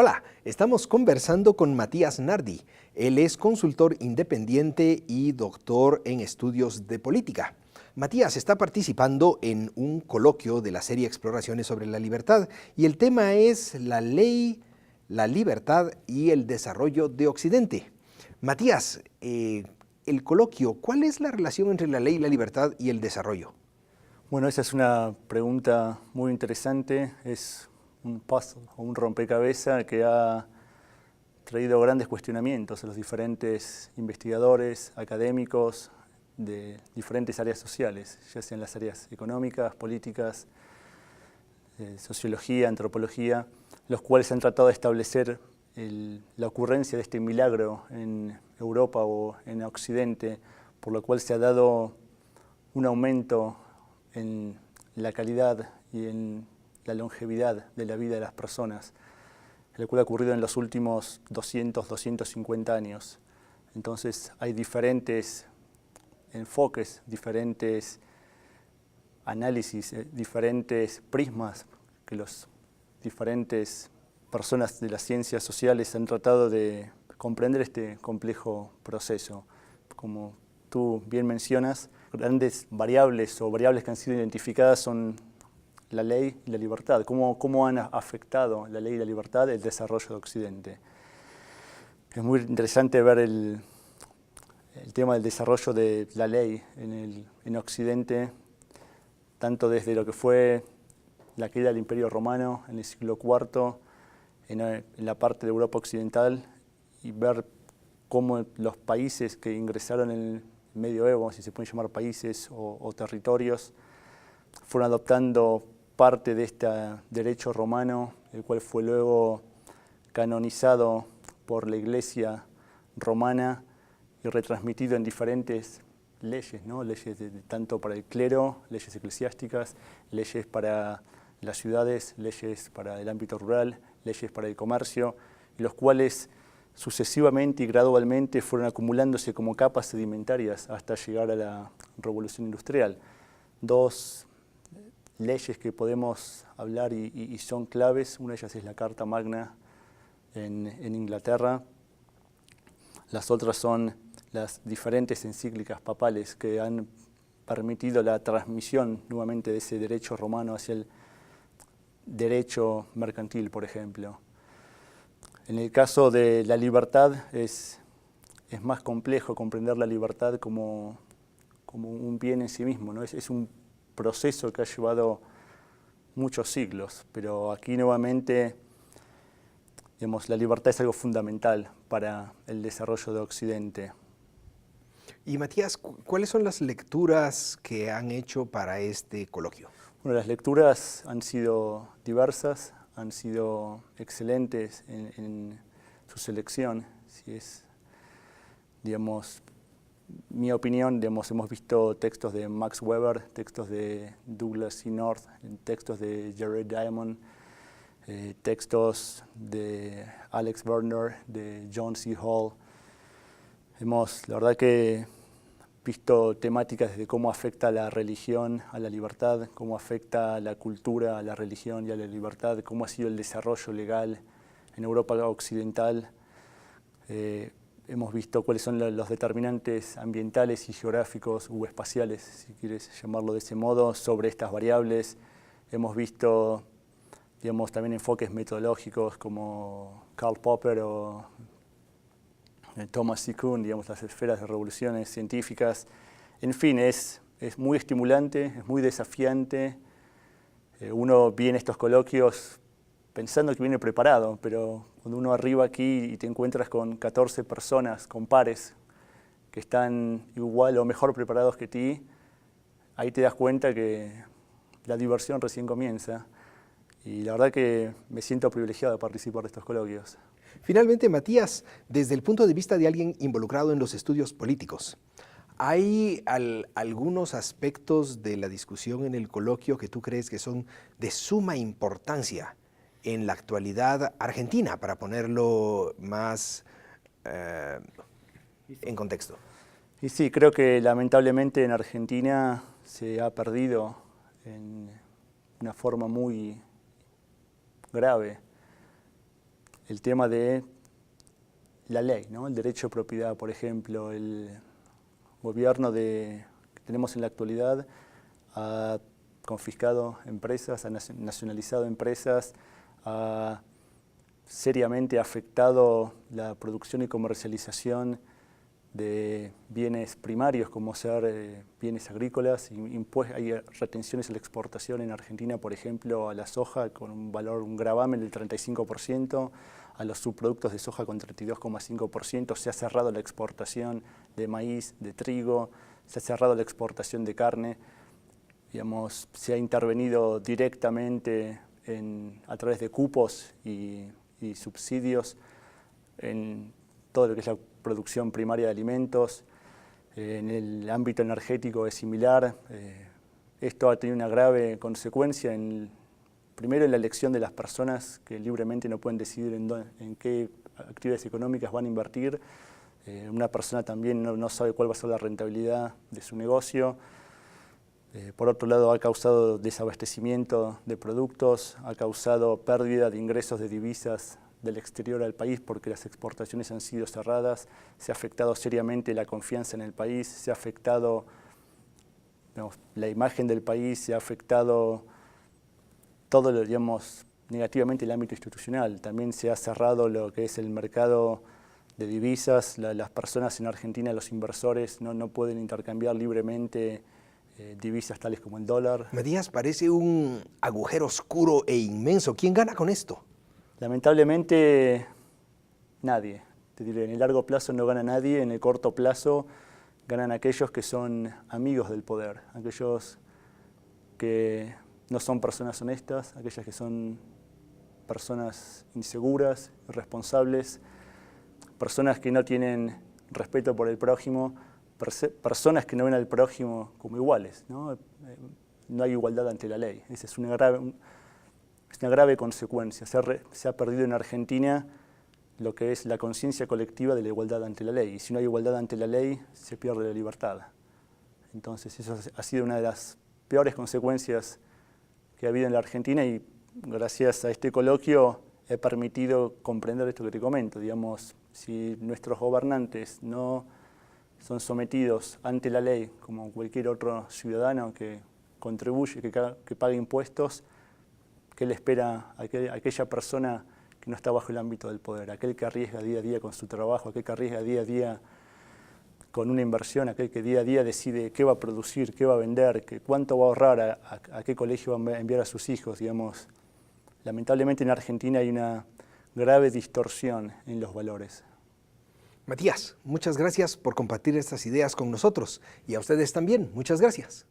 Hola, estamos conversando con Matías Nardi. Él es consultor independiente y doctor en estudios de política. Matías está participando en un coloquio de la serie Exploraciones sobre la Libertad y el tema es la ley, la libertad y el desarrollo de Occidente. Matías, el coloquio, ¿cuál es la relación entre la ley, la libertad y el desarrollo? Bueno, esa es una pregunta muy interesante. Es un puzzle o un rompecabezas que ha traído grandes cuestionamientos a los diferentes investigadores, académicos de diferentes áreas sociales, ya sean las áreas económicas, políticas, sociología, antropología, los cuales han tratado de establecer la ocurrencia de este milagro en Europa o en Occidente, por lo cual se ha dado un aumento en la calidad y en la longevidad de la vida de las personas, el cual ha ocurrido en los últimos 200, 250 años. Entonces hay diferentes enfoques, diferentes análisis, diferentes prismas que los diferentes personas de las ciencias sociales han tratado de comprender este complejo proceso. Como tú bien mencionas, grandes variables o variables que han sido identificadas son la ley y la libertad. ¿Cómo han afectado la ley y la libertad el desarrollo de Occidente? Es muy interesante ver el tema del desarrollo de la ley en Occidente, tanto desde lo que fue la caída del Imperio Romano en el siglo IV, en la parte de Europa Occidental, y ver cómo los países que ingresaron en el medioevo, si se pueden llamar países o territorios, fueron adoptando parte de este derecho romano, el cual fue luego canonizado por la Iglesia romana y retransmitido en diferentes leyes, ¿no? Leyes tanto para el clero, leyes eclesiásticas, leyes para las ciudades, leyes para el ámbito rural, leyes para el comercio, los cuales sucesivamente y gradualmente fueron acumulándose como capas sedimentarias hasta llegar a la Revolución Industrial. Dos leyes que podemos hablar y son claves, una de ellas es la Carta Magna en Inglaterra, las otras son las diferentes encíclicas papales que han permitido la transmisión nuevamente de ese derecho romano hacia el derecho mercantil, por ejemplo. En el caso de la libertad es más complejo comprender la libertad como un bien en sí mismo, ¿no? Es un proceso que ha llevado muchos siglos, pero aquí nuevamente, digamos, la libertad es algo fundamental para el desarrollo de Occidente. Y Matías, ¿cuáles son las lecturas que han hecho para este coloquio? Bueno, las lecturas han sido diversas, han sido excelentes en su selección. Si es, digamos, mi opinión, digamos, hemos visto textos de Max Weber, textos de Douglas C. North, textos de Jared Diamond, textos de Alex Werner, de John C. Hall. Hemos, la verdad que visto temáticas desde cómo afecta la religión a la libertad, cómo afecta la cultura a la religión y a la libertad, cómo ha sido el desarrollo legal en Europa Occidental. Hemos visto cuáles son los determinantes ambientales y geográficos o espaciales, si quieres llamarlo de ese modo, sobre estas variables. Hemos visto, digamos, también enfoques metodológicos como Karl Popper o Thomas C. Kuhn, digamos, las esferas de revoluciones científicas. En fin, es muy estimulante, es muy desafiante. Uno viene a estos coloquios pensando que viene preparado, pero cuando uno arriba aquí y te encuentras con 14 personas, con pares, que están igual o mejor preparados que ti, ahí te das cuenta que la diversión recién comienza. Y la verdad que me siento privilegiado de participar de estos coloquios. Finalmente, Matías, desde el punto de vista de alguien involucrado en los estudios políticos, ¿hay algunos aspectos de la discusión en el coloquio que tú crees que son de suma importancia en la actualidad argentina, para ponerlo más en contexto? Y sí, creo que lamentablemente en Argentina se ha perdido en una forma muy grave el tema de la ley, ¿no? El derecho de propiedad, por ejemplo. El gobierno que tenemos en la actualidad ha confiscado empresas, ha nacionalizado empresas, ha seriamente afectado la producción y comercialización de bienes primarios, como ser bienes agrícolas. Hay retenciones a la exportación en Argentina, por ejemplo, a la soja con un gravamen del 35%, a los subproductos de soja con 32,5%. Se ha cerrado la exportación de maíz, de trigo, se ha cerrado la exportación de carne. Digamos, se ha intervenido directamente a través de cupos y subsidios en todo lo que es la producción primaria de alimentos. En el ámbito energético es similar. Esto ha tenido una grave consecuencia primero en la elección de las personas, que libremente no pueden decidir en qué actividades económicas van a invertir. Una persona también no sabe cuál va a ser la rentabilidad de su negocio. Por otro lado, ha causado desabastecimiento de productos, ha causado pérdida de ingresos de divisas del exterior al país porque las exportaciones han sido cerradas, se ha afectado seriamente la confianza en el país, se ha afectado, digamos, la imagen del país, se ha afectado todo, negativamente el ámbito institucional. También se ha cerrado lo que es el mercado de divisas. Las personas en Argentina, los inversores, no pueden intercambiar libremente divisas tales como el dólar. Matías, parece un agujero oscuro e inmenso. ¿Quién gana con esto? Lamentablemente, nadie. Te diré, en el largo plazo no gana nadie, en el corto plazo ganan aquellos que son amigos del poder, aquellos que no son personas honestas, aquellas que son personas inseguras, irresponsables, personas que no tienen respeto por el prójimo, personas que no ven al prójimo como iguales, ¿no? No hay igualdad ante la ley. Esa es una grave consecuencia. Se ha perdido en Argentina lo que es la conciencia colectiva de la igualdad ante la ley. Y si no hay igualdad ante la ley, se pierde la libertad. Entonces, eso ha sido una de las peores consecuencias que ha habido en la Argentina, y gracias a este coloquio he permitido comprender esto que te comento. Digamos, si nuestros gobernantes no son sometidos ante la ley como cualquier otro ciudadano que contribuye, que pague impuestos, ¿qué le espera a aquella persona que no está bajo el ámbito del poder? Aquel que arriesga día a día con su trabajo, aquel que arriesga día a día con una inversión, aquel que día a día decide qué va a producir, qué va a vender, cuánto va a ahorrar, a qué colegio va a enviar a sus hijos, digamos. Lamentablemente en Argentina hay una grave distorsión en los valores. Matías, muchas gracias por compartir estas ideas con nosotros, y a ustedes también, muchas gracias.